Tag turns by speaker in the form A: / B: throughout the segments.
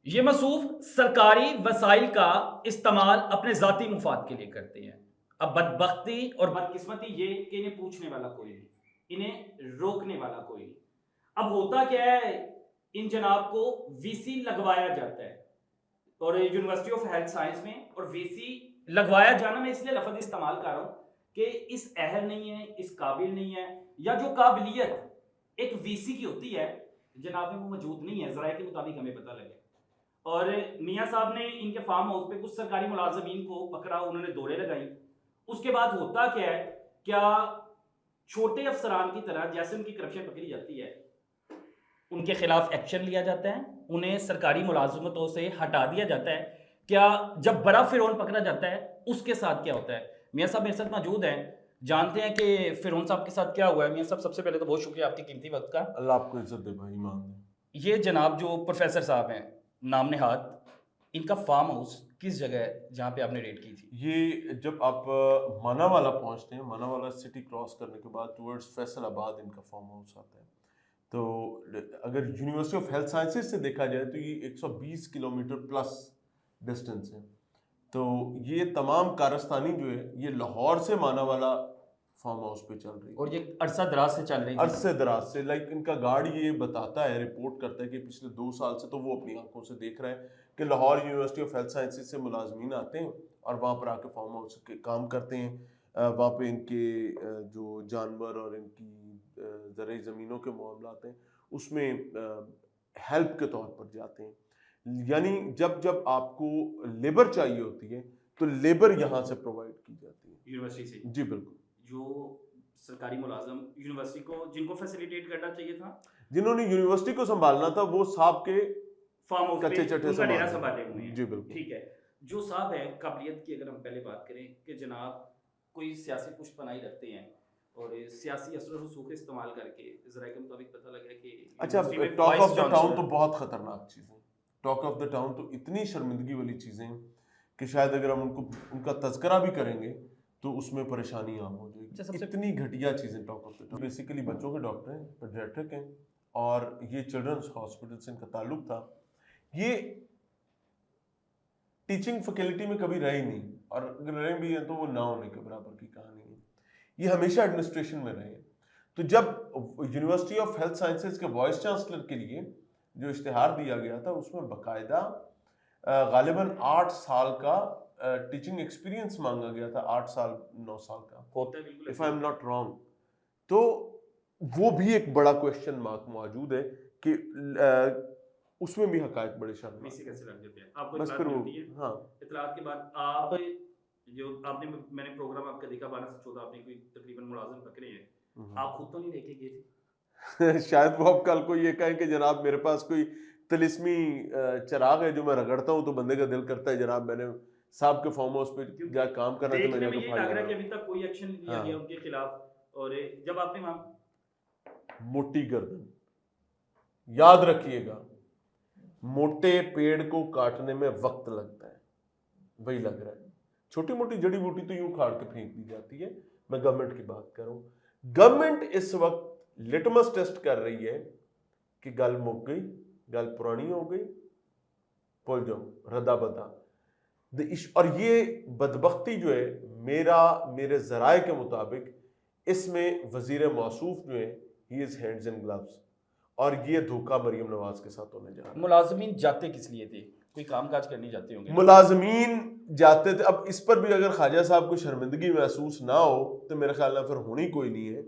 A: ये मसूफ सरकारी वसाइल का इस्तेमाल अपने ज़ाती मुफाद के लिए करते हैं। अब बदबख्ती और बदकिस्मती ये कि इन्हें पूछने वाला कोई नहीं, इन्हें रोकने वाला कोई नहीं। अब होता क्या है, इन जनाब को वीसी लगवाया जाता है और यूनिवर्सिटी ऑफ हेल्थ साइंस में, और वीसी लगवाया जाना मैं इसलिए लफ्ज़ इस्तेमाल कर रहा हूँ कि इस अहल नहीं है, इस काबिल नहीं है, या जो काबिलियत एक वीसी की होती है जनाब में वो मौजूद नहीं है, ज़राए के मुताबिक हमें पता लगे। और मियाँ साहब ने इनके फार्म हाउस पे कुछ सरकारी मुलाजमीन को पकड़ा, उन्होंने दौरे लगाई। उसके बाद होता क्या है, क्या छोटे अफसरान की तरह जैसे उनकी करप्शन पकड़ी जाती है, उनके खिलाफ एक्शन लिया जाता है, उन्हें सरकारी मुलाजमतों से हटा दिया जाता है। क्या जब बड़ा फिरौन पकड़ा जाता है उसके साथ क्या होता है? मियाँ साहब मेरे साथ मौजूद हैं, जानते हैं कि फिरौन साहब के साथ क्या हुआ है। मियाँ साहब सबसे पहले तो बहुत शुक्रिया आपकी कीमती वक्त का।
B: अल्लाह आपको इज्जत दे भाई, ईमान दे।
A: ये जनाब जो प्रोफेसर साहब हैं नाम नेहाद, इनका फार्म हाउस किस जगह है जहाँ पे आपने रेड की थी?
B: ये जब आप मानावाला पहुंचते हैं, मानावाला सिटी क्रॉस करने के बाद टुवर्ड्स फैसलाबाद इनका फार्म हाउस आता है। तो अगर यूनिवर्सिटी ऑफ हेल्थ साइंसेज से देखा जाए तो ये 120 किलोमीटर प्लस डिस्टेंस है। तो ये तमाम कारस्तानी जो है ये लाहौर से मानावाला फार्म हाउस पे चल रही है,
A: और ये अरसा दराज से चल रही थी।
B: अरसे दराज से। लाइक इनका गार्ड ये बताता है, रिपोर्ट करता है कि पिछले 2 साल से तो वो अपनी आंखों से देख रहा है कि Lahore university of health sciences से मुलाजमीन आते हैं और वहाँ पर आके फार्म हाउस के काम करते हैं। वहाँ पे इनके जो जानवर और इनकी ज़रई ज़मीनों के मामलात हैं उसमें हेल्प के तौर पर जाते हैं। यानी जब जब आपको लेबर चाहिए होती है तो लेबर यहाँ से प्रोवाइड की जाती है
A: यूनिवर्सिटी से
B: जी बिल्कुल।
A: जो सरकारी मुलाजम यूनिवर्सिटी को जिनको फैसिलिटेट करना चाहिए था,
B: जिन्होंने यूनिवर्सिटी को संभालना था वो साहब के
A: फार्म हाउस
B: कच्चे
A: पे
B: चट्टे
A: उनका डेरा
B: संभाल
A: संभाले
B: रहे
A: हुए
B: हैं।
A: हैं।
B: जी बिल्कुल।
A: ठीक है, जो साहब है काबिलियत की अगर हम पहले बात करें कि जनाब कोई सियासी पुष्पनाई रखते हैं और सियासी असर रसूख इस्तेमाल करके ज़राए के मुताबिक पता लगा कि
B: अच्छा,
A: यूनिवर्सिटी में
B: talk
A: vice
B: of the town
A: chancellor
B: तो बहुत खतरनाक चीज़ है। टॉक ऑफ द टाउन तो इतनी शर्मिंदगी वाली चीज़ें हैं कि शायद अगर हम उनका तज़किरा भी करेंगे तो उसमें परेशानी आम हो
A: अच्छा,
B: जाएगी। इतनी घटिया चीज़ें talk of the town. Basically बच्चों के डॉक्टर हैं, पेडियाट्रिक हैं, और ये चिल्ड्रंस हॉस्पिटल से इनका ताल्लुक था। ये टीचिंग फैकल्टी में कभी रहे ही नहीं, और अगर रहे भी हैं तो वो ना होने के बराबर की कहानी है। ये हमेशा एडमिनिस्ट्रेशन में रहे। तो जब यूनिवर्सिटी ऑफ हेल्थ साइंसेज के वाइस चांसलर के लिए जो इश्तिहार दिया गया था उसमें बाकायदा गालिबन 8 साल का टीचिंग एक्सपीरियंस मांगा गया था, 8 साल 9 साल का,
A: होता है बिल्कुल
B: if I am not wrong. तो वो भी एक बड़ा क्वेश्चन मार्क मौजूद है कि उसमें भी हकायक बड़े शर्म
A: वीसी कैसे लग जाते हैं। आपको
B: बस
A: इतलात
B: फिर वो
A: मिलती है,
B: हाँ।
A: इतलात के बाद आप जो आपने मैंने प्रोग्राम आपका देखा 12 से 14 आपने कोई तकरीबन मुलाजिम पकड़े हैं, आप खुद तो नहीं लेके गए थे?
B: शायद वो अब कल को ये कहें कि जनाब मेरे पास कोई तिलिस्मी चिराग है जो मैं रगड़ता हूँ तो बंदे का दिल करता है जनाब मैंने साहब के फार्म हाउस पे जा काम करना तो
A: देखने
B: मैंने
A: में
B: जाकर
A: ये
B: फाड़
A: लग रहा है
B: लेना।
A: कि अभी तक कोई एक्शन नहीं लिया
B: हाँ।
A: गया उनके खिलाफ, और जब आपने वहां
B: मोटी गर्दन, याद रखिएगा, मोटे पेड़ को काटने में वक्त लगता है, वही लग रहा है। छोटी मोटी जड़ी बूटी तो यूं खाड़ के फेंक दी जाती है। मैं गवर्नमेंट की बात करूं, गवर्नमेंट इस वक्त लिटमस टेस्ट कर रही है कि गल मुक गई, गल पुरानी हो गई, भूल जाओ, रद्दा बदा। और ये बदबख्ती जो है मेरे जराए के मुताबिक इसमें वजीर मौसूफ जो है he is hands in gloves, और ये धोखा मरियम नवाज के साथ होने जा रहा है।
A: मुलाजमीन जाते किस लिए थे? कोई काम काज करने जाते होंगे।
B: मुलाजमीन जाते थे। अब इस पर भी अगर ख्वाजा साहब को शर्मिंदगी महसूस ना हो तो मेरे ख्याल में फिर होनी कोई नहीं है।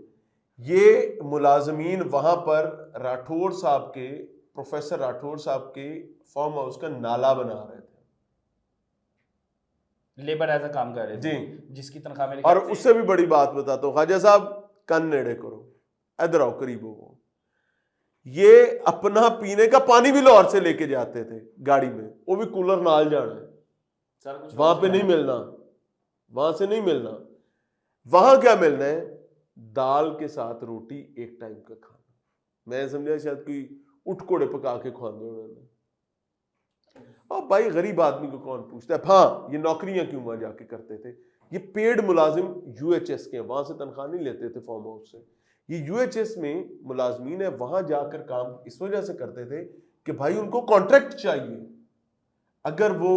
B: ये मुलाजमीन वहां पर राठौर साहब के, प्रोफेसर राठौर साहब के फार्म हाउस का नाला बना रहे थे,
A: लेबर एज अ काम कर रहे थे
B: जी।
A: जिसकी तनख्वाह मेरे
B: और
A: ख्याल से
B: उससे भी बड़ी बात बताता हूँ, ख्वाजा साहब कन नेड़े करो, इधर आओ, करीब हो। ये अपना पीने का पानी भी लाहौर से लेके जाते थे गाड़ी में, वो भी कूलर नाल जाना है,
A: सारा कुछ
B: वहां पे नहीं मिलना, वहां से नहीं मिलना। वहां क्या मिलना है? दाल के साथ रोटी, एक टाइम का खाना। मैं समझा शायद कोई उठ कोड़े पका के खुआ दो उन्होंने। और भाई गरीब आदमी को कौन पूछता है। हाँ, ये नौकरियां क्यों वहां जाके करते थे? ये पेड मुलाजिम यूएचएस के, वहां से तनख्वाह नहीं लेते थे फार्म हाउस से। ये यूएचएस में मुलाजमीन है, वहां जाकर काम इस वजह से करते थे कि भाई उनको कॉन्ट्रैक्ट चाहिए। अगर वो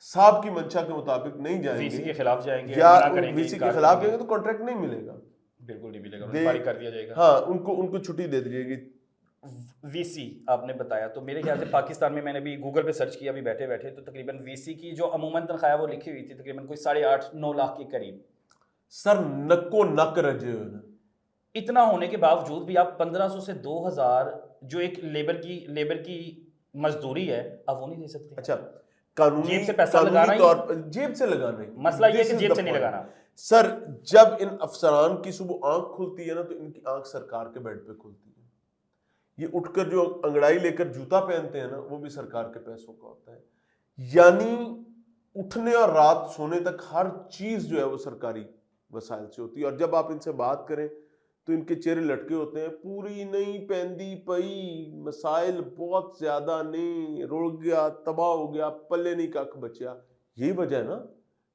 B: साहब की मंशा के मुताबिक नहीं
A: वीसी के
B: जाएंगे
A: खिलाफ जाएंगे,
B: या
A: मना करेंगे,
B: वीसी के
A: इनकार
B: खिलाफ
A: करेंगे,
B: जाएंगे तो कॉन्ट्रैक्ट नहीं मिलेगा,
A: बिल्कुल नहीं मिलेगा,
B: दे
A: फारिग कर दिया जाएगा।
B: हाँ, उनको छुट्टी दे दी जाएगी।
A: वीसी आपने बताया, तो मेरे ख्याल से पाकिस्तान में मैंने भी गूगल पे सर्च किया अभी बैठे बैठे, तो तकरीबन वीसी की जो अमूमन तनख्वाह है वो लिखी हुई थी तकरीबन कोई 8.5-9 लाख के करीब।
B: सर नको नक रजे हुए हैं।
A: इतना होने के बावजूद भी आप 1500 से 2000 जो एक लेबर की मजदूरी है, आप वो नहीं दे सकते।
B: अच्छा, कानूनी
A: जेब से पैसा
B: कानूनी
A: लगाना ही-
B: तौर पर जेब से लगाना ही,
A: मसला ये है
B: This
A: कि
B: is
A: जेब
B: the
A: से नहीं
B: point.
A: लगाना।
B: सर जब इन अफसरान की सुबह आंख खुलती है ना तो इनकी आंख सरकार के बेड पे खुलती है। ये उठकर जो अंगड़ाई लेकर जूता पहनते हैं ना वो भी सरकार के पैसों का होता है। यानी उठने और रात सोने तक हर चीज जो है वो सरकारी वसाइल से होती है। और जब आप इनसे बात करें तो इनके चेहरे लटके होते हैं, पूरी नहीं पहनदी पई, मसाइल बहुत ज्यादा ने, रुड़ गया, तबाह हो गया, पल्ले नहीं कख बचा। यही वजह है ना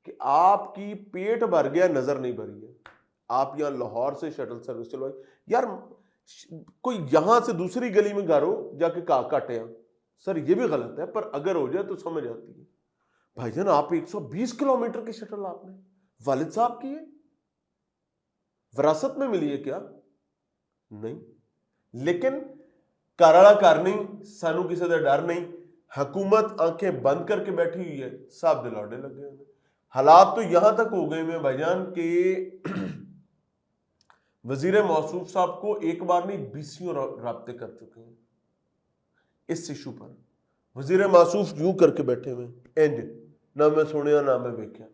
B: कि आपकी पेट भर गया, नजर नहीं भरी है। आप यहाँ लाहौर से शटल सर्विस चलवाई यार, कोई यहां से दूसरी गली में गारो जाके काटे यहाँ, सर ये भी गलत है, पर अगर हो जाए तो समझ आती है। भाईजान आप 120 किलोमीटर की शटल आपने वालिद साहब की है, विरासत में मिली है क्या? नहीं। लेकिन कराड़ा करनी सानू किसी का डर नहीं, हुकूमत आंखें बंद करके बैठी हुई है, साहब दिलौड़े लगे हुए। हालात तो यहां तक हो गए हैं भाईजान के वजीर मौसूफ साहब को एक बार नहीं 20 राब्ते कर चुके हैं इस इशू पर। वजीर मौसूफ यूं करके बैठे हुए एंड ना मैं सुनिया ना मैं देखा।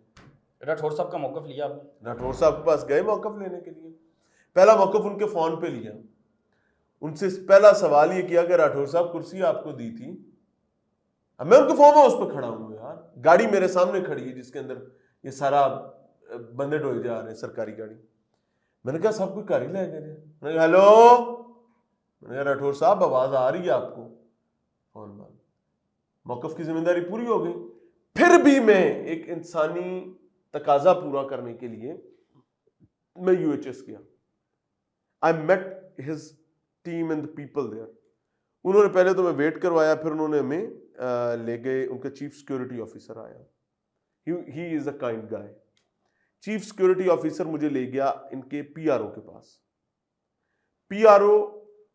A: राठौर साहब का मौकफ लिया आपने?
B: राठौर साहब के पास गए मौकफ लेने के लिए, पहला मौकफ उनके फोन पे लिया। उनसे पहला सवाल ये किया कि राठौर साहब कुर्सी आपको दी थी, अब मैं उनके फोन में उस पर खड़ा हूं यार, गाड़ी मेरे सामने खड़ी है जिसके अंदर ये सारा बंदे ढोए जा रहे हैं, सरकारी गाड़ी। मैंने कहा सब कोई गाड़ी ले गए। मैंने कहा हेलो, मैंने कहा राठौर साहब आवाज आ रही है आपको? फोन बंद। मौकफ की जिम्मेदारी पूरी हो गई। फिर भी मैं एक इंसानी तकाजा पूरा करने के लिए मैं यूएचएस गया। I met his team and the people there. उन्होंने पहले तो मैं वेट करवाया, फिर उन्होंने हमें ले गए, उनका चीफ सिक्योरिटी ऑफिसर आया। He is a kind guy. Chief security officer मुझे ले गया इनके पीआरओ के पास। पीआरओ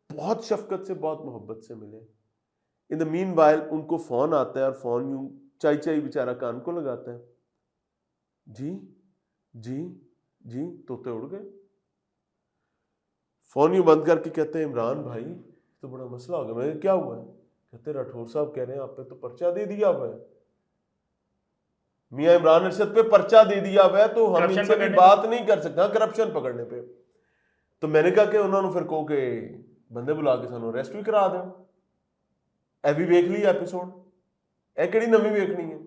B: बहुत शफकत से, बहुत मोहब्बत से मिले। इन द मीन वाइल उनको फोन आता है और फोन यूं चाई चाई बेचारा कान को लगाता है, जी जी जी, तोते उड़ गए। फोन यूं बंद करके कहते हैं इमरान भाई तो बड़ा मसला हो गया। मैं क्या हुआ है? कहते राठौर साहब कह रहे हैं आप पे तो पर्चा दे दिया हुआ है, मियां इमरान अरशद पे पर्चा दे दिया हुआ है, तो हम
A: करप्शन
B: इनसे भी
A: पकड़ने
B: बात नहीं कर सकते करप्शन पकड़ने पे। तो मैंने कहा कि उन्होंने फिर कहो कि बंदे बुला के सानू अरेस्ट भी करा दें, ए भी वेख ली एपिसोड, ए केड़ी नवी वेखनी है।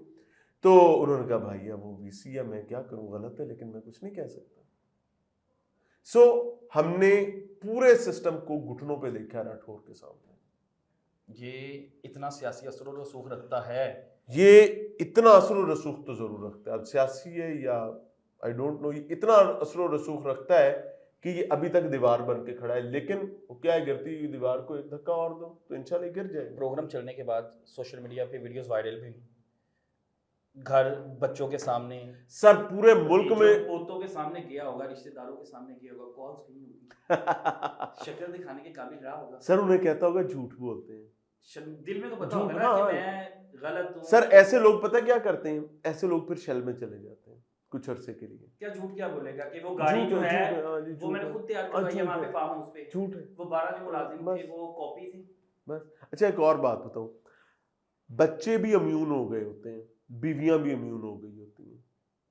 B: तो उन्होंने कहा भाई अब वो वीसी है, मैं क्या करूं, गलत है लेकिन मैं कुछ नहीं कह सकता। सो हमने पूरे सिस्टम को घुटनों पे देखा राठौर के सामने।
A: ये इतना सियासी असर और रसूख रखता है,
B: ये इतना असर और रसूख तो जरूर रखता है। अब सियासी है या आई डोंट नो, ये इतना असर और रसूख रखता है कि ये अभी तक दीवार बन के खड़ा है। लेकिन वो क्या है, गिरती हुई दीवार को एक धक्का और दो तो इंशाल्लाह गिर जाएगा।
A: प्रोग्राम चलने के बाद सोशल मीडिया पे वीडियोस वायरल भी हुई, घर बच्चों के सामने,
B: सर पूरे मुल्क
A: जो
B: में
A: पोतों के सामने गया होगा, रिश्तेदारों के सामने गया होगा, कॉल्स हुई होगी, शक्ल दिखाने के काबिल रहा होगा।
B: सर उन्हें कहता होगा झूठ बोलते हैं,
A: दिल में तो पता
B: झूठ,
A: होगा ना
B: हाँ,
A: कि मैं गलत हूँ।
B: सर ऐसे लोग पता क्या करते हैं, ऐसे लोग फिर शेल में चले जाते हैं कुछ अरसे के लिए।
A: क्या झूठ क्या बोलेगा कि वो गाड़ी
B: झूठ
A: जो है
B: हाँ जी,
A: वो मैंने खुद तैयार
B: हाँ,
A: करवाई है
B: झूठ
A: वहाँ पे
B: है।
A: फार्म हाउस पे,
B: झूठ है
A: वो 12 जो मुलाजिम
B: बस।
A: थे वो कॉपी थी।
B: बस। अच्छा एक और बात बताऊं, बच्चे भी इम्यून हो गए होते हैं, बीवियां भी इम्यून हो गई होती हैं,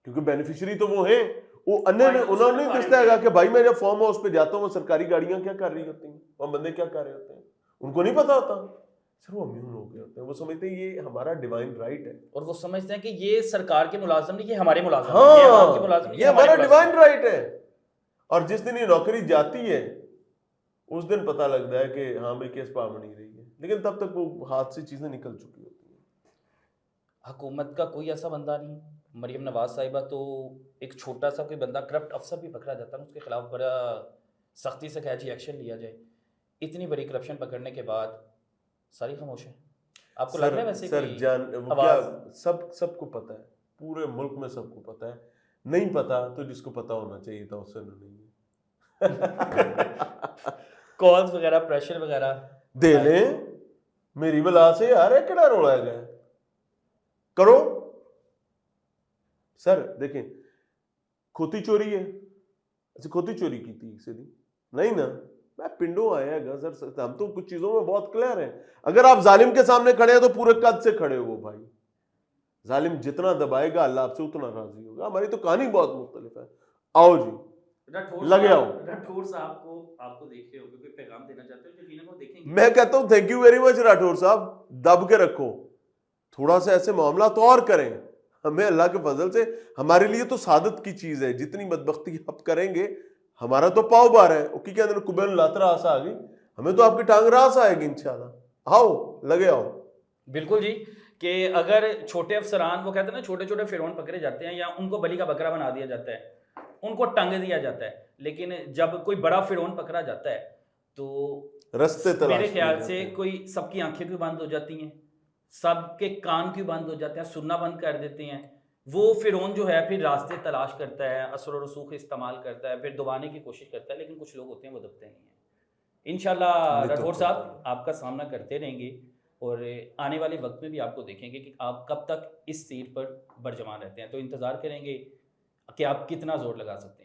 B: क्योंकि बेनिफिशियरी तो वो हैं। वो अन्य ने उन्होंने नहीं दसता है कि भाई मैं जब फार्म हाउस पे जाता हूँ वो सरकारी गाड़ियां क्या कर रही होती हैं, वहां बंदे क्या कर रहे होते हैं, उनको नहीं पता होता। सर वो इम्यून हो गए होते हैं, वो समझते हैं ये हमारा डिवाइन राइट है।
A: और वो समझते हैं कि ये सरकार के मुलाजिम नहीं, ये हमारे मुलाजिम
B: हाँ,
A: हैं, ये आवाम के मुलाजिम नहीं,
B: ये हमारा
A: मुलाजिम
B: डिवाइन
A: हैं।
B: राइट है। और जिस दिन ये नौकरी जाती है उस दिन पता लगता है कि हाँ भाई केस पा बनी रही है, लेकिन तब तक वो हाथ से चीजें निकल चुकी होती हैं।
A: हुकूमत का कोई ऐसा बंदा नहीं, मरियम नवाज साहिबा तो एक छोटा सा कोई बंदा करप्ट अफसर भी पकड़ा जाता है, उसके खिलाफ बड़ा सख्ती से कहा जी एक्शन लिया जाए। इतनी बड़ी करप्शन पकड़ने के बाद सारी खामोश है। आपको लग रहा है वैसे
B: सर
A: कोई
B: जान वो क्या
A: आवाज?
B: सबको पता है, पूरे मुल्क में सबको पता है। नहीं पता तो जिसको पता होना चाहिए था उससे नहीं है।
A: कॉल्स वगैरह, प्रेशर वगैरह
B: दे लें मेरी बला से यार, है केड़ा रोला है करो। सर देखें, खोती चोरी है, अच्छा खोती चोरी की थी सीधी नहीं ना, मैं पिंडों आया है सर, हम तो कुछ चीजों में बहुत क्लियर हैं। अगर आप जालिम के सामने खड़े हैं तो पूरे कद से खड़े हो भाई, जालिम जितना दबाएगा अल्लाह आपसे उतना राजी होगा। हमारी तो कहानी बहुत मुख्तलिफ है। आओ जी लगे आओ।
A: राठौर साहब को आपको देख रहे हो, कोई पैगाम देना चाहते हो यकीनन वो देखेंगे।
B: मैं कहता हूं thank you very much Rathore साहब, दब के रखो, थोड़ा सा ऐसे मामला तो और करें। हमें अल्लाह के फजल से हमारे लिए तो सादत की चीज है, जितनी बदबख्ती आप करेंगे हमारा तो पाव बार है उकी के अंदर कुबेल लातरा आसा आ गई, हमें तो आपकी टांग रास आएगी इंशाल्लाह। आओ लगे आओ।
A: बिल्कुल जी, कि अगर छोटे अफसरान, वो कहते हैं ना छोटे छोटे फिरौन पकड़े जाते हैं या उनको बलि का बकरा बना दिया जाता है, उनको टंग दिया जाता है, लेकिन जब कोई बड़ा फिरौन पकड़ा जाता है तो
B: रास्ते तलाश
A: मेरे
B: किए
A: ख्याल
B: जाते
A: से
B: हैं।
A: कोई सबकी आंखें क्यों बंद हो जाती हैं, सबके कान क्यों बंद हो जाते हैं, सुनना बंद कर देते हैं। वो फिरौन जो है फिर रास्ते तलाश करता है, असर और रसूख इस्तेमाल करता है, फिर दबाने की कोशिश करता है, लेकिन कुछ लोग होते हैं वो दबते नहीं हैं। इंशाल्लाह
B: नहीं तो
A: राठौर
B: क्या
A: साहब
B: चाहिए।
A: आपका सामना करते रहेंगे और आने वाले वक्त में भी आपको देखेंगे कि आप कब तक इस सीट पर बरजमान रहते हैं, तो इंतज़ार करेंगे कि आप कितना जोर लगा सकते हैं।